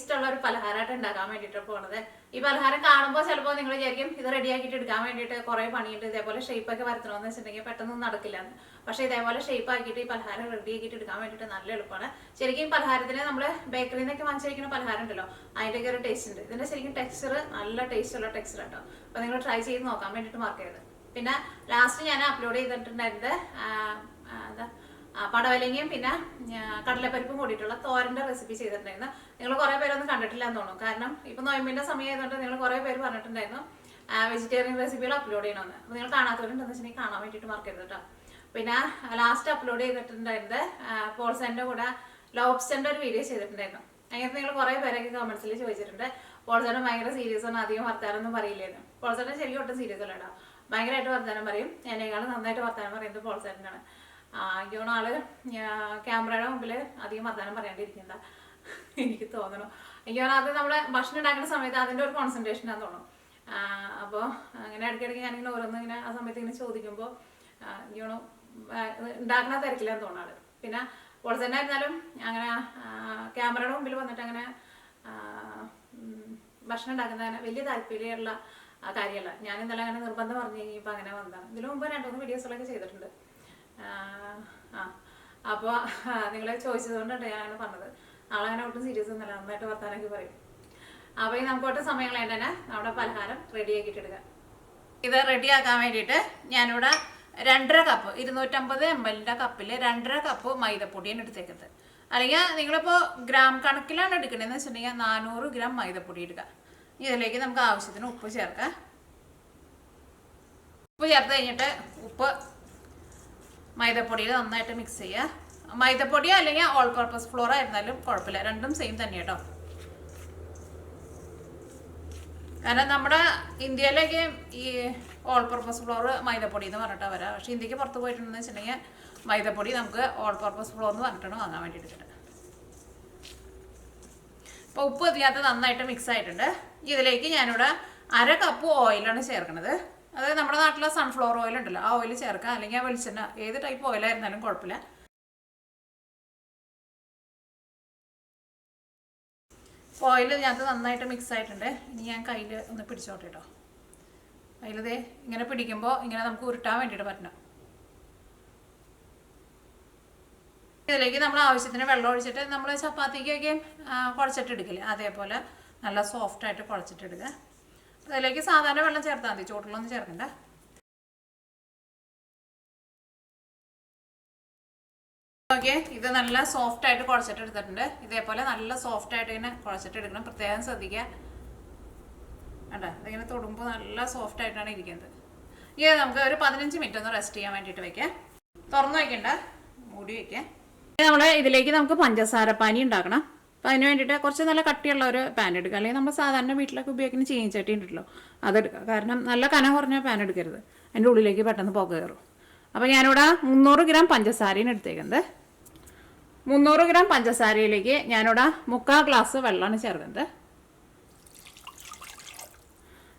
ടേസ്റ്റുള്ള ഒരു പലഹാരമായിട്ട് ഉണ്ടാക്കാൻ വേണ്ടിയിട്ട് പോകുന്നത്. ഈ പലഹാരം കാണുമ്പോൾ ചിലപ്പോൾ നിങ്ങൾ വിചാരിക്കും ഇത് റെഡിയാക്കിയിട്ട് എടുക്കാൻ വേണ്ടിയിട്ട് കുറേ പണിയുണ്ട്, ഇതേപോലെ ഷേപ്പൊക്കെ വരുത്തണമെന്ന് വെച്ചിട്ടുണ്ടെങ്കിൽ പെട്ടെന്ന് നടക്കില്ല. പക്ഷേ ഇതേപോലെ ഷേപ്പ് ആക്കിയിട്ട് ഈ പലഹാരം റെഡിയാക്കിയിട്ട് എടുക്കാൻ വേണ്ടിയിട്ട് നല്ല എളുപ്പമാണ്. ശരിക്കും പലഹാരത്തിന് നമ്മൾ ബേക്കറിയിൽ നിന്നൊക്കെ വാങ്ങിച്ചിരിക്കുന്ന പലഹാരം ഉണ്ടല്ലോ, അതിൻ്റെയൊക്കെ ഒരു ടേസ്റ്റ് ഉണ്ട്. ഇതിൻ്റെ ശരിക്കും ടെക്സ്ചർ നല്ല ടേസ്റ്റുള്ള ടെക്സ്ചർ കേട്ടോ. അപ്പോൾ നിങ്ങൾ ട്രൈ ചെയ്ത് നോക്കാൻ വേണ്ടിയിട്ട് മറക്കരുത്. പിന്നെ ലാസ്റ്റ് ഞാൻ അപ്ലോഡ് ചെയ്തിട്ടുണ്ടായിരുന്നത് പടവലങ്ങയും പിന്നെ കടലപ്പരിപ്പും കൂടിയിട്ടുള്ള തോരൻ്റെ റെസിപ്പി ചെയ്തിട്ടുണ്ടായിരുന്നു. നിങ്ങൾ കുറേ പേരൊന്നും കണ്ടിട്ടില്ല എന്ന് തോന്നുന്നു. കാരണം ഇപ്പം നോയമ്പിൻ്റെ സമയം ആയതുകൊണ്ട് നിങ്ങൾ കുറേ പേര് പറഞ്ഞിട്ടുണ്ടായിരുന്നു വെജിറ്റേറിയൻ റെസിപ്പികൾ അപ്ലോഡ് ചെയ്യണമെന്ന്. അപ്പോൾ നിങ്ങൾ കാണാത്തവരുണ്ടെന്ന് വെച്ചിട്ടുണ്ടെങ്കിൽ കാണാൻ വേണ്ടിയിട്ട് മറക്കരുത് കേട്ടോ. പിന്നെ ലാസ്റ്റ് അപ്ലോഡ് ചെയ്തിട്ടുണ്ടായിരുന്നത് പോൾസൻ്റെ കൂടെ ലോബ്സ്റ്ററിൻ്റെ ഒരു വീഡിയോ ചെയ്തിട്ടുണ്ടായിരുന്നു. അങ്ങനത്തെ നിങ്ങൾ കുറേ പേരൊക്കെ കമൻസിൽ ചോദിച്ചിട്ടുണ്ട് പോൾസൻ്റെ ഭയങ്കര സീരിയസ് ആണ്, അധികം വർത്താനൊന്നും പറയില്ലായിരുന്നു. പോൾസൻ്റെ ശരിക്കും ഒട്ടും സീരിയസ് അല്ല കേട്ടോ, ഭയങ്കരമായിട്ട് വർത്താനം പറയും. എന്നേക്കാളും നന്നായിട്ട് വർത്താനം പറയുന്നത് പോൾസേട്ടനാണ്. എനിക്കോണ ആള് ക്യാമറയുടെ മുമ്പിൽ അധികം വർത്താനം പറയാണ്ടിരിക്കണ്ട എനിക്ക് തോന്നണം. എനിക്ക് തോന്നുന്നു അത് നമ്മുടെ ഭക്ഷണം ഉണ്ടാക്കുന്ന സമയത്ത് അതിൻ്റെ ഒരു കോൺസെൻട്രേഷൻ ആണെന്ന് തോന്നുന്നു. അപ്പോൾ അങ്ങനെ ഇടയ്ക്കിടയ്ക്ക് ഞാനിങ്ങനെ ഓരോന്ന് ഇങ്ങനെ ആ സമയത്ത് ഇങ്ങനെ ചോദിക്കുമ്പോൾ എനിക്കോണം ഉണ്ടാക്കുന്ന തിരക്കില്ലാന്ന് തോന്നാറ്. പിന്നെ പോൾസേട്ടനായിരുന്നാലും അങ്ങനെ ക്യാമറയുടെ മുമ്പിൽ വന്നിട്ട് അങ്ങനെ ഭക്ഷണം ഉണ്ടാക്കുന്നതിന് വലിയ താല്പര്യമുള്ള കാര്യമല്ല. ഞാൻ ഇന്നലെ അങ്ങനെ നിർബന്ധം പറഞ്ഞു കഴിഞ്ഞപ്പോൾ അങ്ങനെ വന്നതാണ്. ഇതിനു മുമ്പ് 2-3 വീഡിയോസുകളൊക്കെ ചെയ്തിട്ടുണ്ട്. അപ്പോൾ നിങ്ങൾ ചോദിച്ചതുകൊണ്ടാണ് ഞാൻ അങ്ങനെ പറഞ്ഞത്. ആളങ്ങനെ ഒട്ടും സീരിയസ് ഒന്നുമല്ല, നന്നായിട്ട് വർത്താനൊക്കെ പറയും. അപ്പോൾ ഈ നമുക്ക് ഒട്ടും സമയം കളയാണ്ട് തന്നെ നമ്മുടെ പലഹാരം റെഡിയാക്കിയിട്ട് എടുക്കാം. ഇത് റെഡിയാക്കാൻ വേണ്ടിയിട്ട് ഞാനിവിടെ 2.5 കപ്പ് 250 ml കപ്പിൽ 2.5 കപ്പ് മൈദപ്പൊടിയാണ് എടുത്തേക്കുന്നത്. അല്ലെങ്കിൽ നിങ്ങളിപ്പോൾ ഗ്രാം കണക്കിലാണ് എടുക്കണതെന്ന് വെച്ചിട്ടുണ്ടെങ്കിൽ 400 ഗ്രാം മൈദപ്പൊടി എടുക്കുക. ഇതിലേക്ക് നമുക്ക് ആവശ്യത്തിന് ഉപ്പ് ചേർക്കാം. ഉപ്പ് ചേർത്ത് കഴിഞ്ഞിട്ട് ഉപ്പ് മൈദപ്പൊടിയിൽ നന്നായിട്ട് മിക്സ് ചെയ്യുക. മൈദപ്പൊടിയോ അല്ലെങ്കിൽ ഓൾ പർപ്പസ് ഫ്ലോർ ആയിരുന്നാലും കുഴപ്പമില്ല, രണ്ടും സെയിം തന്നെ കേട്ടോ. കാരണം നമ്മുടെ ഇന്ത്യയിലേക്ക് ഈ ഓൾ പർപ്പസ് ഫ്ലോർ മൈദപ്പൊടി എന്ന് പറഞ്ഞിട്ടാണ് വരാം. പക്ഷേ ഇന്ത്യക്ക് പുറത്ത് പോയിട്ടുണ്ടെന്ന് വെച്ചിട്ടുണ്ടെങ്കിൽ മൈദപ്പൊടി നമുക്ക് ഓൾ പർപ്പസ് ഫ്ലോർ എന്ന് പറഞ്ഞിട്ടാണ് വാങ്ങാൻ വേണ്ടിയിട്ട്. അപ്പോൾ ഉപ്പ് ഇതിനകത്ത് നന്നായിട്ട് മിക്സ് ആയിട്ടുണ്ട്. ഇതിലേക്ക് ഞാനിവിടെ 1/2 കപ്പ് ഓയിലാണ് ചേർക്കുന്നത്. അത് നമ്മുടെ നാട്ടിലെ സൺഫ്ലവർ ഓയിൽ ഉണ്ടല്ലോ, ആ ഓയിൽ ചേർക്കുക, അല്ലെങ്കിൽ ആ വെളിച്ചെണ്ണ, ഏത് ടൈപ്പ് ഓയിലായിരുന്നാലും കുഴപ്പമില്ല. ഓയിൽ ഇതിനകത്ത് നന്നായിട്ട് മിക്സ് ആയിട്ടുണ്ട്. ഇനി ഞാൻ കയ്യിൽ ഒന്ന് പിടിച്ചോട്ടെ കേട്ടോ. കയ്യിലതേ ഇങ്ങനെ പിടിക്കുമ്പോൾ ഇങ്ങനെ നമുക്ക് ഉരുട്ടാൻ വേണ്ടിയിട്ട് പറ്റണം. ഇതിലേക്ക് നമ്മൾ ആവശ്യത്തിന് വെള്ളം ഒഴിച്ചിട്ട് നമ്മൾ ചപ്പാത്തിക്കൊക്കെ കുഴച്ചിട്ട് എടുക്കില്ലേ, അതേപോലെ നല്ല സോഫ്റ്റായിട്ട് കുഴച്ചിട്ട് എടുക്കുക. അതിലേക്ക് സാധാരണ വെള്ളം ചേർത്താൽ മതി, ചൂടുള്ളൊന്നും ചേർക്കണ്ട. ഓക്കെ, ഇത് നല്ല സോഫ്റ്റായിട്ട് കുഴച്ചിട്ട് എടുത്തിട്ടുണ്ട്. ഇതേപോലെ നല്ല സോഫ്റ്റായിട്ട് ഇങ്ങനെ കുഴച്ചിട്ട് എടുക്കണം, പ്രത്യേകം ശ്രദ്ധിക്കുക. വേണ്ട, ഇതിങ്ങനെ തൊടുമ്പോൾ നല്ല സോഫ്റ്റായിട്ടാണ് ഇരിക്കുന്നത്. ഇത് നമുക്ക് ഒരു 15 മിനിറ്റ് ഒന്ന് റെസ്റ്റ് ചെയ്യാൻ വേണ്ടിയിട്ട് വയ്ക്കാം. തുറന്നു വയ്ക്കണ്ട, മൂടി വയ്ക്കാം. നമ്മൾ ഇതിലേക്ക് നമുക്ക് പഞ്ചസാര പാനി ഉണ്ടാക്കണം. അപ്പോൾ അതിന് വേണ്ടിയിട്ട് കുറച്ച് നല്ല കട്ടിയുള്ള ഒരു പാൻ എടുക്കുക. അല്ലെങ്കിൽ നമ്മൾ സാധാരണ വീട്ടിലൊക്കെ ഉപയോഗിക്കുന്ന ചീനിച്ചട്ടി ഉണ്ടല്ലോ, അതെടുക്കുക. കാരണം നല്ല കനം കുറഞ്ഞ പാൻ എടുക്കരുത്, അതിൻ്റെ ഉള്ളിലേക്ക് പെട്ടെന്ന് പുക കയറും. അപ്പോൾ ഞാനിവിടെ 300 ഗ്രാം പഞ്ചസാരയാണ് എടുത്തേക്കുന്നത്. 300 ഗ്രാം പഞ്ചസാരയിലേക്ക് ഞാനിവിടെ 3/4 ഗ്ലാസ് വെള്ളമാണ് ചേർക്കുന്നത്.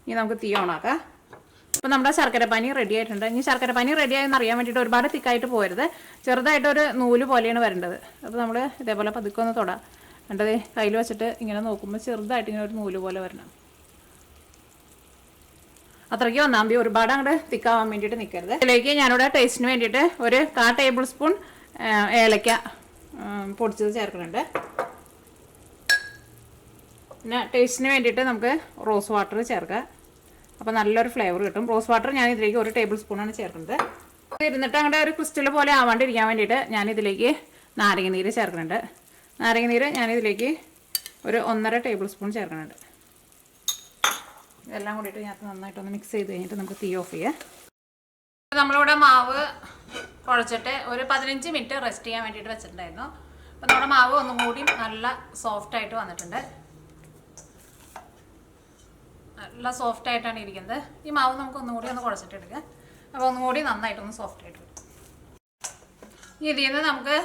ഇനി നമുക്ക് തീ ഓണാക്കാം. അപ്പോൾ നമ്മുടെ ശർക്കരപ്പാനി റെഡി ആയിട്ടുണ്ട്. ഇനി ശർക്കരപ്പാനി റെഡി ആയെന്ന് അറിയാൻ വേണ്ടിയിട്ട് ഒരുപാട് തിക്കായിട്ട് പോരുത്, ചെറുതായിട്ടൊരു നൂല് പോലെയാണ് വരേണ്ടത്. അപ്പോൾ നമ്മൾ ഇതേപോലെ പതുക്കെ ഒന്ന് തൊടാം. വേണ്ടത് കയ്യിൽ വെച്ചിട്ട് ഇങ്ങനെ നോക്കുമ്പോൾ ചെറുതായിട്ട് ഇങ്ങനെ ഒരു നൂല് പോലെ വരണം. അത്രയ്ക്ക് വന്നാൽ മതി, ഒരുപാട് അങ്ങോട്ട് തിക്കാവാൻ വേണ്ടിയിട്ട് നിൽക്കരുത്. ഇതിലേക്ക് ഞാനിവിടെ ടേസ്റ്റിന് വേണ്ടിയിട്ട് ഒരു 1/4 ടേബിൾ സ്പൂൺ ഏലക്ക പൊടിച്ചത് ചേർക്കുന്നുണ്ട്. പിന്നെ ടേസ്റ്റിന് വേണ്ടിയിട്ട് നമുക്ക് റോസ് വാട്ടർ ചേർക്കാം. അപ്പോൾ നല്ലൊരു ഫ്ലേവർ കിട്ടും. റോസ് വാട്ടർ ഞാൻ ഇതിലേക്ക് 1 ടേബിൾ സ്പൂണാണ് ചേർക്കുന്നത്. ഇരുന്നിട്ട് അങ്ങോട്ട് ഒരു ക്രിസ്റ്റൽ പോലെ ആവാണ്ടിരിക്കാൻ വേണ്ടിയിട്ട് ഞാനിതിലേക്ക് നാരങ്ങനീര് ചേർക്കുന്നുണ്ട്. നാരങ്ങനീര് ഞാനിതിലേക്ക് ഒരു 1.5 ടേബിൾ സ്പൂൺ ചേർക്കുന്നുണ്ട്. ഇതെല്ലാം കൂടിയിട്ട് ഞാൻ നന്നായിട്ടൊന്ന് മിക്സ് ചെയ്ത് കഴിഞ്ഞിട്ട് നമുക്ക് തീ ഓഫ് ചെയ്യാം. നമ്മളിവിടെ മാവ് കുഴച്ചിട്ട് ഒരു 15 മിനിറ്റ് റെസ്റ്റ് ചെയ്യാൻ വേണ്ടിയിട്ട് വെച്ചിട്ടുണ്ടായിരുന്നു. അപ്പോൾ നമ്മുടെ മാവ് ഒന്നും കൂടി നല്ല സോഫ്റ്റായിട്ട് വന്നിട്ടുണ്ട്. നല്ല സോഫ്റ്റായിട്ടാണ് ഇരിക്കുന്നത്. ഈ മാവ് നമുക്ക് ഒന്നുകൂടി ഒന്ന് കുഴച്ചിട്ടെടുക്കുക. അപ്പോൾ ഒന്നുകൂടി നന്നായിട്ടൊന്ന് സോഫ്റ്റായിട്ട് വരും. ഇതിൽ നിന്ന് നമുക്ക്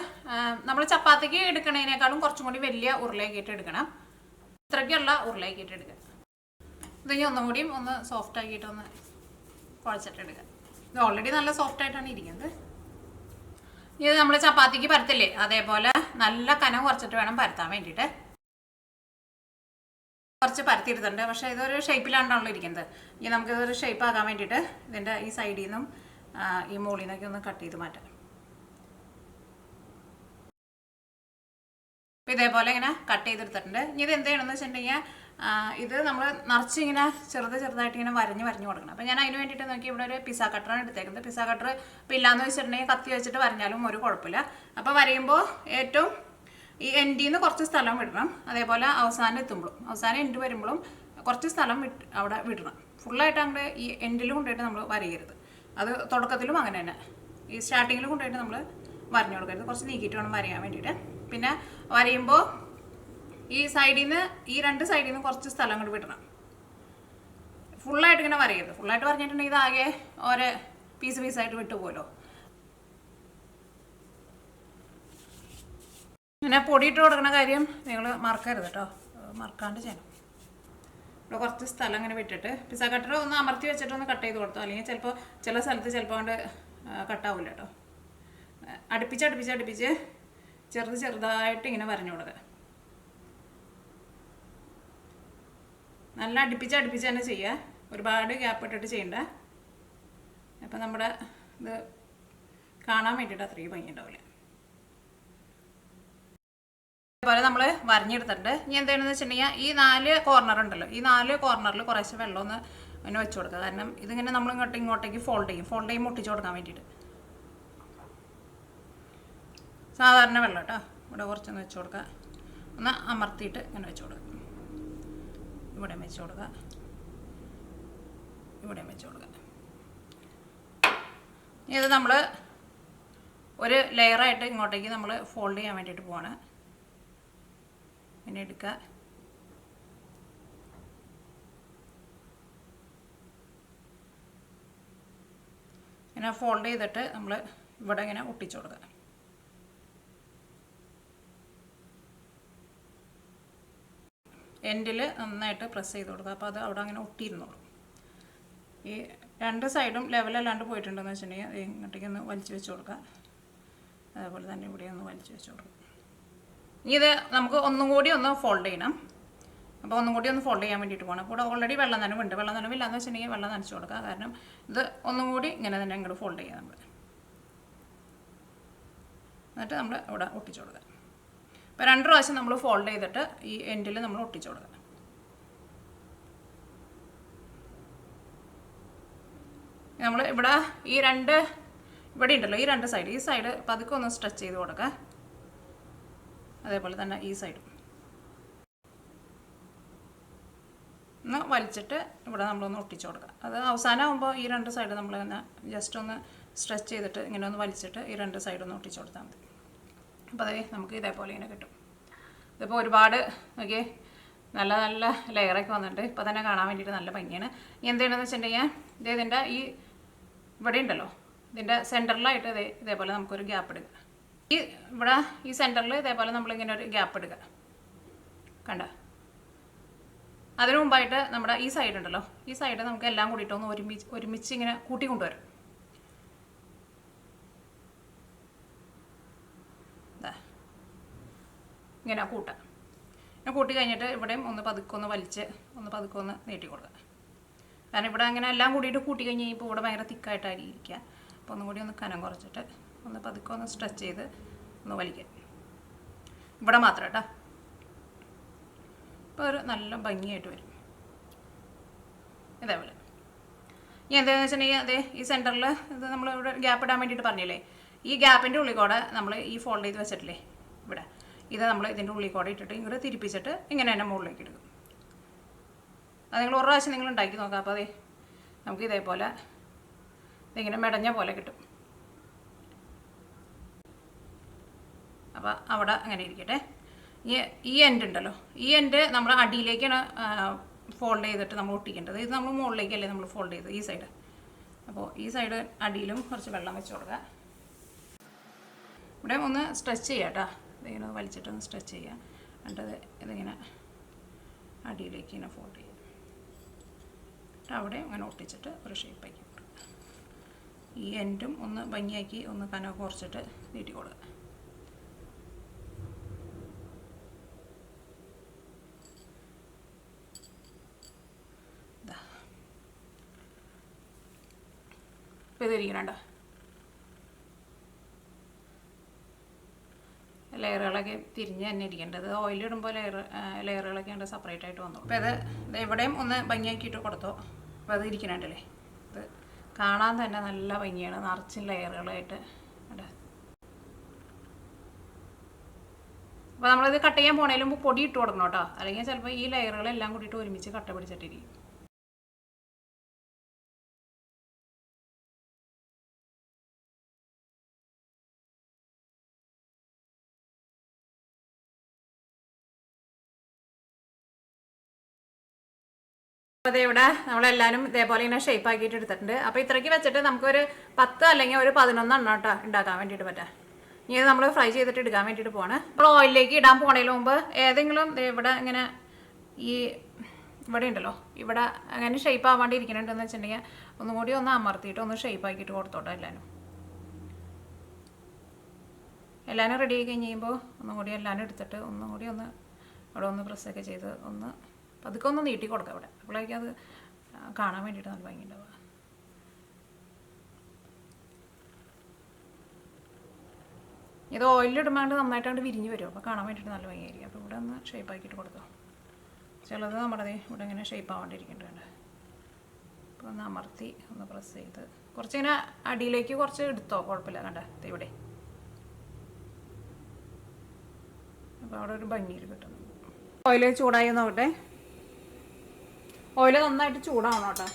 നമ്മൾ ചപ്പാത്തിക്ക് എടുക്കണതിനേക്കാളും കുറച്ചും കൂടി വലിയ ഉരുളയാക്കിയിട്ട് എടുക്കണം. ഇത്രയ്ക്കുള്ള ഉരുളയാക്കിയിട്ട് എടുക്കുക. ഇതിനി ഒന്നും കൂടിയും ഒന്ന് സോഫ്റ്റാക്കിയിട്ട് ഒന്ന് കുഴച്ചിട്ടെടുക്കുക. ഇത് ഓൾറെഡി നല്ല സോഫ്റ്റായിട്ടാണ് ഇരിക്കുന്നത്. ഇത് നമ്മൾ ചപ്പാത്തിക്ക് പരത്തില്ലേ, അതേപോലെ നല്ല കനം കുറച്ചിട്ട് വേണം പരത്താൻ വേണ്ടിയിട്ട്. കുറച്ച് പരത്തിയെടുത്തിട്ടുണ്ട്. പക്ഷേ ഇതൊരു ഷേപ്പിലാണ്ടാണല്ലോ ഇരിക്കുന്നത്. ഇനി നമുക്കിതൊരു ഷേപ്പ് ആക്കാൻ വേണ്ടിയിട്ട് ഇതിൻ്റെ ഈ സൈഡിൽ നിന്നും ഈ മുകളിൽ നിന്നൊക്കെ ഒന്ന് കട്ട് ചെയ്ത് മാറ്റാം. അപ്പോൾ ഇതേപോലെ ഇങ്ങനെ കട്ട് ചെയ്തെടുത്തിട്ടുണ്ട്. ഇനി ഇത് എന്ത് ചെയ്യണമെന്ന് വെച്ചിട്ടുണ്ടെങ്കിൽ ഇത് നമ്മൾ നിറച്ച് ഇങ്ങനെ ചെറുതായിട്ട് ഇങ്ങനെ വരഞ്ഞ് കൊടുക്കണം. അപ്പോൾ ഞാൻ അതിന് വേണ്ടിയിട്ട് നോക്കി ഇവിടെ ഒരു പിസ്സ കട്ടറാണ് എടുത്തേക്കുന്നത്. പിസ്സ കട്ടർ ഇപ്പോൾ ഇല്ലയെന്ന് വെച്ചിട്ടുണ്ടെങ്കിൽ കത്തി വെച്ചിട്ട് വരഞ്ഞാലും ഒരു കുഴപ്പമില്ല. അപ്പോൾ വരയുമ്പോൾ ഏറ്റവും ഈ എൻഡിൽ നിന്ന് കുറച്ച് സ്ഥലം വിടണം. അതേപോലെ അവസാനം എൻഡ് വരുമ്പോഴും കുറച്ച് സ്ഥലം അവിടെ വിടണം. ഫുള്ളായിട്ട് അങ്ങോട്ട് ഈ എൻഡിൽ കൊണ്ടുപോയിട്ട് നമ്മൾ വരയരുത്. അത് തുടക്കത്തിലും അങ്ങനെ തന്നെ ഈ സ്റ്റാർട്ടിങ്ങിൽ കൊണ്ടുപോയിട്ട് നമ്മൾ വരഞ്ഞു കൊടുക്കരുത്. കുറച്ച് നീക്കിയിട്ട് വേണം വരയാൻ വേണ്ടിയിട്ട്. പിന്നെ വരയുമ്പോൾ ഈ സൈഡിൽ നിന്ന് ഈ രണ്ട് സൈഡിൽ നിന്ന് കുറച്ച് സ്ഥലം അങ്ങോട്ട് വിടണം. ഫുള്ളായിട്ട് ഇങ്ങനെ വരയരുത്. ഫുള്ളായിട്ട് വരഞ്ഞിട്ടുണ്ടെങ്കിൽ ഇതാകെ ഓരോ പീസായിട്ട് വിട്ടുപോലോ. പിന്നെ പൊടിയിട്ട് കൊടുക്കുന്ന കാര്യം നിങ്ങൾ മറക്കരുത് കേട്ടോ, മറക്കാണ്ട് ചെയ്യണം. ഇവിടെ കുറച്ച് സ്ഥലം അങ്ങനെ വിട്ടിട്ട് പിസ്സ കട്ടർ ഒന്ന് അമർത്തി വെച്ചിട്ട് ഒന്ന് കട്ട് ചെയ്ത് കൊടുത്തോ. അല്ലെങ്കിൽ ചിലപ്പോൾ ചില സ്ഥലത്ത് ചിലപ്പോൾ കൊണ്ട് കട്ടാവില്ല കേട്ടോ. അടുപ്പിച്ച് ചെറുതായിട്ട് ഇങ്ങനെ വരഞ്ഞു കൊടുക്കുക. നല്ല അടുപ്പിച്ച് തന്നെ ചെയ്യുക. ഒരുപാട് ഗ്യാപ്പ് ഇട്ടിട്ട് ചെയ്യണ്ട. അപ്പം നമ്മുടെ ഇത് കാണാൻ വേണ്ടിയിട്ട് അത്രയും ഭംഗി ഉണ്ടാവില്ല. അതുപോലെ നമ്മൾ വരഞ്ഞെടുത്തിട്ടുണ്ട്. ഇനി എന്താണെന്ന് വെച്ചിട്ടുണ്ടെങ്കിൽ ഈ 4 കോർണർ ഉണ്ടല്ലോ, ഈ 4 കോർണറിൽ കുറേശ്ശെ വെള്ളം ഒന്ന് അതിന് വെച്ച് കൊടുക്കുക. കാരണം ഇതിങ്ങനെ നമ്മൾ ഇങ്ങോട്ടേക്ക് ഫോൾഡ് ചെയ്യും ഒട്ടിച്ച് കൊടുക്കാൻ വേണ്ടിയിട്ട്. സാധാരണ വെള്ളം കേട്ടോ. ഇവിടെ കുറച്ചൊന്ന് വെച്ച് കൊടുക്കുക. ഒന്ന് അമർത്തിയിട്ട് ഇങ്ങനെ വെച്ച് കൊടുക്കുക. ഇവിടെ വെച്ച് കൊടുക്കുക. ഇത് നമ്മൾ ഒരു ലെയറായിട്ട് ഇങ്ങോട്ടേക്ക് നമ്മൾ ഫോൾഡ് ചെയ്യാൻ വേണ്ടിയിട്ട് പോവാണ്. ഇങ്ങനെ എടുക്കുക. ഇങ്ങനെ ഫോൾഡ് ചെയ്തിട്ട് നമ്മൾ ഇവിടെ ഇങ്ങനെ ഒട്ടിച്ചു കൊടുക്കുക. എൻഡിൽ നന്നായിട്ട് പ്രസ് ചെയ്ത് കൊടുക്കുക. അപ്പോൾ അത് അവിടെ അങ്ങനെ ഒട്ടിയിരുന്നോളൂ. ഈ രണ്ട് സൈഡും ലെവലല്ലാണ്ട് പോയിട്ടുണ്ടെന്ന് വെച്ചിട്ടുണ്ടെങ്കിൽ ഇങ്ങോട്ടേക്ക് ഒന്ന് വലിച്ചു വെച്ച് കൊടുക്കുക. അതേപോലെ തന്നെ ഇവിടെ ഒന്ന് വലിച്ചു വെച്ച് കൊടുക്കുക. ഇനി ഇത് നമുക്ക് ഒന്നും കൂടി ഒന്ന് ഫോൾഡ് ചെയ്യണം. അപ്പോൾ ഒന്നും കൂടി ഒന്ന് ഫോൾഡ് ചെയ്യാൻ വേണ്ടിയിട്ട് പോകണം. അപ്പോൾ ഇവിടെ ഓൾറെഡി വെള്ളം നനവുണ്ട്. വെള്ളം നനവില്ലാന്ന് വെച്ചിട്ടുണ്ടെങ്കിൽ വെള്ളം നനച്ച് കൊടുക്കുക. കാരണം ഇത് ഒന്നും കൂടി ഇങ്ങനെ തന്നെ ഇങ്ങോട്ട് ഫോൾഡ് ചെയ്യാം നമ്മൾ. എന്നിട്ട് നമ്മൾ ഇവിടെ ഒട്ടിച്ചു കൊടുക്കുക. അപ്പോൾ 2 പ്രാവശ്യം നമ്മൾ ഫോൾഡ് ചെയ്തിട്ട് ഈ എൻഡിൽ നമ്മൾ ഒട്ടിച്ചു കൊടുക്കുക. നമ്മൾ ഇവിടെ ഇവിടെ ഉണ്ടല്ലോ ഈ 2 സൈഡ്, ഈ സൈഡ് പതുക്കെ ഒന്ന് സ്ട്രെച്ച് ചെയ്ത് കൊടുക്കുക. അതേപോലെ തന്നെ ഈ സൈഡും ഒന്ന് വലിച്ചിട്ട് ഇവിടെ നമ്മളൊന്ന് ഒട്ടിച്ചു കൊടുക്കുക. അത് അവസാനമാകുമ്പോൾ ഈ 2 സൈഡ് നമ്മൾ തന്നെ ജസ്റ്റ് ഒന്ന് സ്ട്രെച്ച് ചെയ്തിട്ട് ഇങ്ങനെ ഒന്ന് വലിച്ചിട്ട് ഈ 2 സൈഡൊന്ന് ഒട്ടിച്ചു കൊടുത്താൽ മതി. അപ്പോൾ അതേ നമുക്ക് ഇതേപോലെ ഇങ്ങനെ കിട്ടും. ഇതിപ്പോൾ ഒരുപാട് നോക്കിയേ നല്ല ലെയറൊക്കെ വന്നിട്ട് ഇപ്പോൾ തന്നെ കാണാൻ വേണ്ടിയിട്ട് നല്ല ഭംഗിയാണ്. ഇനി എന്തെയ്യണമെന്ന് വെച്ചിട്ടുണ്ടെങ്കിൽ ഇതിൻ്റെ ഈ ഇവിടെ ഉണ്ടല്ലോ ഇതിൻ്റെ സെൻറ്ററിലായിട്ട് ഇതേപോലെ നമുക്കൊരു ഗ്യാപ്പ് എടുക്കുക. ഇവിടെ ഈ സെൻറ്ററിൽ ഇതേപോലെ നമ്മളിങ്ങനെ ഒരു ഗ്യാപ്പ് എടുക്കുക. കണ്ട അതിനു മുമ്പായിട്ട് നമ്മുടെ ഈ സൈഡ് ഉണ്ടല്ലോ, ഈ സൈഡ് നമുക്ക് എല്ലാം കൂടിയിട്ടൊന്ന് ഒരുമിച്ച് ഇങ്ങനെ കൂട്ടിക്കൊണ്ടുവരും. ഇങ്ങനെ കൂട്ടാം. ഇങ്ങനെ കൂട്ടി കഴിഞ്ഞിട്ട് ഇവിടെയും ഒന്ന് പതുക്കെ ഒന്ന് നീട്ടി കൊടുക്കുക. കാരണം ഇവിടെ അങ്ങനെ എല്ലാം കൂടിയിട്ട് കൂട്ടി കഴിഞ്ഞ് ഇപ്പോൾ ഇവിടെ ഭയങ്കര തിക്കായിട്ടായിരിക്കും ഇരിക്കുക. അപ്പോൾ ഒന്നും കൂടി ഒന്ന് കനം കുറച്ചിട്ട് ഒന്ന് പതുക്കെ ഒന്ന് സ്ട്രെച്ച് ചെയ്ത് ഒന്ന് വലിക്കുക. ഇവിടെ മാത്രം കേട്ടോ. ഇപ്പോൾ ഒരു നല്ല ഭംഗിയായിട്ട് വരും ഇതേപോലെ. ഇനി എന്താണെന്ന് വെച്ചിട്ടുണ്ടെങ്കിൽ ഈ സെൻറ്ററിൽ ഇത് നമ്മൾ ഇവിടെ ഗ്യാപ്പ് ഇടാൻ വേണ്ടിയിട്ട് പറഞ്ഞില്ലേ, ഈ ഗ്യാപ്പിൻ്റെ ഉള്ളിൽ കൂടെ നമ്മൾ ഈ ഫോൾഡ് ചെയ്ത് വെച്ചിട്ടില്ലേ ഇവിടെ, ഇത് നമ്മൾ ഇതിൻ്റെ ഉള്ളിൽ കൂടെ ഇട്ടിട്ട് ഇങ്ങോട്ട് തിരിപ്പിച്ചിട്ട് ഇങ്ങനെ തന്നെ മുകളിലേക്ക് എടുക്കും. അത് നിങ്ങൾ ഒരു പ്രാവശ്യം നിങ്ങൾ ഉണ്ടാക്കി നോക്കാം. അപ്പോൾ നമുക്ക് ഇതേപോലെ ഇതിങ്ങനെ മെടഞ്ഞ പോലെ കിട്ടും. അപ്പോൾ അവിടെ അങ്ങനെ ഇരിക്കട്ടെ. ഈ എൻഡ് ഉണ്ടല്ലോ, ഈ എൻഡ് നമ്മൾ അടിയിലേക്കാണ് ഫോൾഡ് ചെയ്തിട്ട് നമ്മൾ ഒട്ടിക്കേണ്ടത്. ഇത് നമ്മൾ മുകളിലേക്കല്ലേ നമ്മൾ ഫോൾഡ് ചെയ്ത് ഈ സൈഡ്. അപ്പോൾ ഈ സൈഡ് അടിയിലും കുറച്ച് വെള്ളം വെച്ച് കൊടുക്കുക. ഇവിടെ ഒന്ന് സ്ട്രെച്ച് ചെയ്യാം കേട്ടോ. ഇതിങ്ങനെ വലിച്ചിട്ടൊന്ന് സ്ട്രെച്ച് ചെയ്യുക. എന്നിട്ട് ഇതിങ്ങനെ അടിയിലേക്ക് ഇങ്ങനെ ഫോൾഡ് ചെയ്യുക. അവിടെ അങ്ങനെ ഒട്ടിച്ചിട്ട് ഒരു ഷേപ്പാക്കി കൊടുക്കുക. ഈ എൻഡും ഒന്ന് ഭംഗിയാക്കി ഒന്ന് കനം കുറച്ചിട്ട് നീട്ടി കൊടുക്കുക. ഇപ്പോൾ ഇതിരിക്കണുണ്ട്. ലെയറുകളൊക്കെ തിരിഞ്ഞ് തന്നെ ഇരിക്കേണ്ടത്. ഓയിലിടുമ്പോൾ ലെയറുകളൊക്കെ ഉണ്ട് സെപ്പറേറ്റ് ആയിട്ട് വന്നു. അപ്പോൾ ഇത് എവിടെയും ഒന്ന് ഭംഗിയാക്കിയിട്ട് കൊടുത്തു. അപ്പോൾ അത് ഇരിക്കണുണ്ടല്ലേ, ഇത് കാണാൻ തന്നെ നല്ല ഭംഗിയാണ്, നിറച്ചും ലെയറുകളായിട്ട്. അപ്പോൾ നമ്മളിത് കട്ട് ചെയ്യാൻ പോണേലും പൊടി ഇട്ട് കൊടുക്കണം കേട്ടോ, അല്ലെങ്കിൽ ചിലപ്പോൾ ഈ ലെയറുകളെല്ലാം കൂടിയിട്ട് ഒരുമിച്ച് കട്ട പിടിച്ചിട്ടിരിക്കും. അപ്പോൾ ഇവിടെ നമ്മളെല്ലാവരും ഇതേപോലെ ഇങ്ങനെ ഷേപ്പ് ആക്കിയിട്ട് എടുത്തിട്ടുണ്ട്. അപ്പോൾ ഇത്രയ്ക്ക് വെച്ചിട്ട് നമുക്കൊരു 10 അല്ലെങ്കിൽ ഒരു 11 എണ്ണം കേട്ടോ ഉണ്ടാക്കാൻ വേണ്ടിയിട്ട് പറ്റാം. ഇനി ഇത് നമ്മൾ ഫ്രൈ ചെയ്തിട്ട് എടുക്കാൻ വേണ്ടിയിട്ട് പോവാണ്. നമ്മൾ ഓയിലിലേക്ക് ഇടാൻ പോണതിന് മുമ്പ് ഏതെങ്കിലും ഇവിടെ ഇങ്ങനെ ഈ ഇവിടെ ഉണ്ടല്ലോ, ഇവിടെ അങ്ങനെ ഷേപ്പ് ആവാണ്ട് ഇരിക്കണുണ്ടെന്ന് വെച്ചിട്ടുണ്ടെങ്കിൽ ഒന്നും കൂടി ഒന്ന് അമർത്തിയിട്ട് ഒന്ന് ഷേപ്പ് ആക്കിയിട്ട് കൊടുത്തോട്ടെ. എല്ലാവരും റെഡി ആയി കഴിഞ്ഞ് കഴിയുമ്പോൾ ഒന്നും കൂടി എല്ലാവരും എടുത്തിട്ട് ഒന്നും കൂടി ഒന്ന് അവിടെ ഒന്ന് പ്രസ്സൊക്കെ ചെയ്ത് ഒന്ന് പതുക്കെ ഒന്ന് നീട്ടി കൊടുക്കാം അവിടെ. അപ്പോഴേക്കും അത് കാണാൻ വേണ്ടിയിട്ട് നല്ല ഭംഗിയുണ്ടാവുക. ഇത് ഓയിലിടുമ്പോൾ നന്നായിട്ടാണ്ട് വിരിഞ്ഞ് വരും, അപ്പോൾ കാണാൻ വേണ്ടിയിട്ട് നല്ല ഭംഗിയായിരിക്കും. അപ്പോൾ ഇവിടെ ഒന്ന് ഷേപ്പ് ആക്കിയിട്ട് കൊടുക്കാം. ചിലത് നമ്മുടെ ഇവിടെ ഇങ്ങനെ ഷേപ്പ് ആവാണ്ടിരിക്കുന്നുണ്ട്. അപ്പോൾ ഒന്ന് അമർത്തി ഒന്ന് പ്രസ് ചെയ്ത് കുറച്ചിങ്ങനെ അടിയിലേക്ക് കുറച്ച് എടുത്തോ, കുഴപ്പമില്ല. കണ്ടേ ഇവിടെ അപ്പോൾ അവിടെ ഒരു ഭംഗിയിൽ കിട്ടുന്നു. ഓയിൽ ചൂടായി നോക്കട്ടെ. ഓയിൽ നന്നായിട്ട് ചൂടാവണം കേട്ടോ.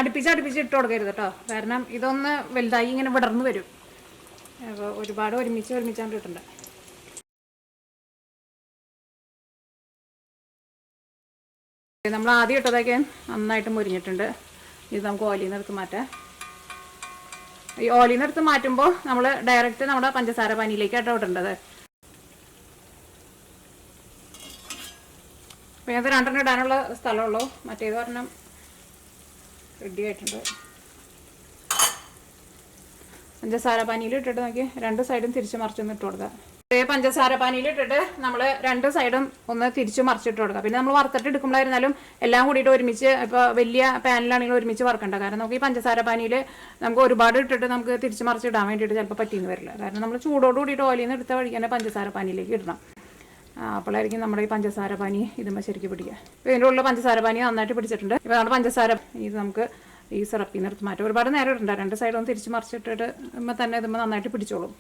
അടുപ്പിച്ച് ഇട്ട് കൊടുക്കരുത് കേട്ടോ, കാരണം ഇതൊന്ന് വലുതായി ഇങ്ങനെ വിടർന്ന് വരും. അപ്പോൾ ഒരുപാട് ഒരുമിച്ചാണ്ട് ഇട്ടുണ്ട്. നമ്മൾ ആദ്യം ഇട്ടതൊക്കെ നന്നായിട്ട് മുരിഞ്ഞിട്ടുണ്ട്. ഇത് നമുക്ക് ഓയിലിൽ നിന്ന് എടുത്ത് മാറ്റാം. ഈ ഓയിലിൽ നിന്ന് എടുത്ത് മാറ്റുമ്പോൾ നമ്മൾ ഡയറക്റ്റ് നമ്മുടെ പഞ്ചസാര പാനിയിലേക്കാട്ടോ ഇടേണ്ടത്. അപ്പോൾ ഞങ്ങൾക്ക് 2 എണ്ണം ഇടാനുള്ള സ്ഥലമുള്ളൂ, മറ്റേത് പറഞ്ഞാൽ റെഡി ആയിട്ടുണ്ട്. പഞ്ചസാര പാനിയിൽ ഇട്ടിട്ട് നോക്കി 2 സൈഡും തിരിച്ച് മറിച്ചൊന്ന് ഇട്ട് കൊടുക്കുക. പഞ്ചസാര പാനിയിൽ ഇട്ടിട്ട് നമ്മൾ 2 സൈഡും ഒന്ന് തിരിച്ച് മറിച്ചിട്ട് കൊടുക്കുക. പിന്നെ നമ്മൾ വറുത്തിട്ട് എടുക്കുമ്പോഴായിരുന്നാലും എല്ലാം കൂടിയിട്ട് ഒരുമിച്ച്, ഇപ്പോൾ വലിയ പാനിലാണെങ്കിലും ഒരുമിച്ച് വറുക്കണ്ട. കാരണം നമുക്ക് ഈ പഞ്ചസാര പാനിയിൽ നമുക്ക് ഒരുപാട് ഇട്ടിട്ട് നമുക്ക് തിരിച്ച് മറിച്ചിടാൻ വേണ്ടിയിട്ട് ചിലപ്പോൾ പറ്റിയെന്ന് വരില്ല. കാരണം നമ്മൾ ചൂടോട് കൂടിയിട്ട് ഓയിലിൽ നിന്ന് എടുത്ത വഴിക്ക് തന്നെ പഞ്ചസാര പാനിയിലേക്ക് ഇടണം. അപ്പോഴായിരിക്കും നമ്മുടെ ഈ പഞ്ചസാര പാനി ഇതുമ്പോൾ ശരിക്കും പിടിക്കുക. ഇപ്പോൾ ഇതിൻ്റെ ഉള്ള പഞ്ചസാര പാനി നന്നായിട്ട് പിടിച്ചിട്ടുണ്ട്. ഇപ്പോൾ നമ്മുടെ പഞ്ചസാര ഇത് നമുക്ക് ഈ സിറപ്പിൽ നിന്ന് എടുത്ത് മാറ്റും. ഒരുപാട് നേരം ഇടണ്ട, 2 സൈഡും തിരിച്ച് മറിച്ചിട്ടിട്ട് തന്നെ ഇതുമ്പോൾ നന്നായിട്ട് പിടിച്ചോളും.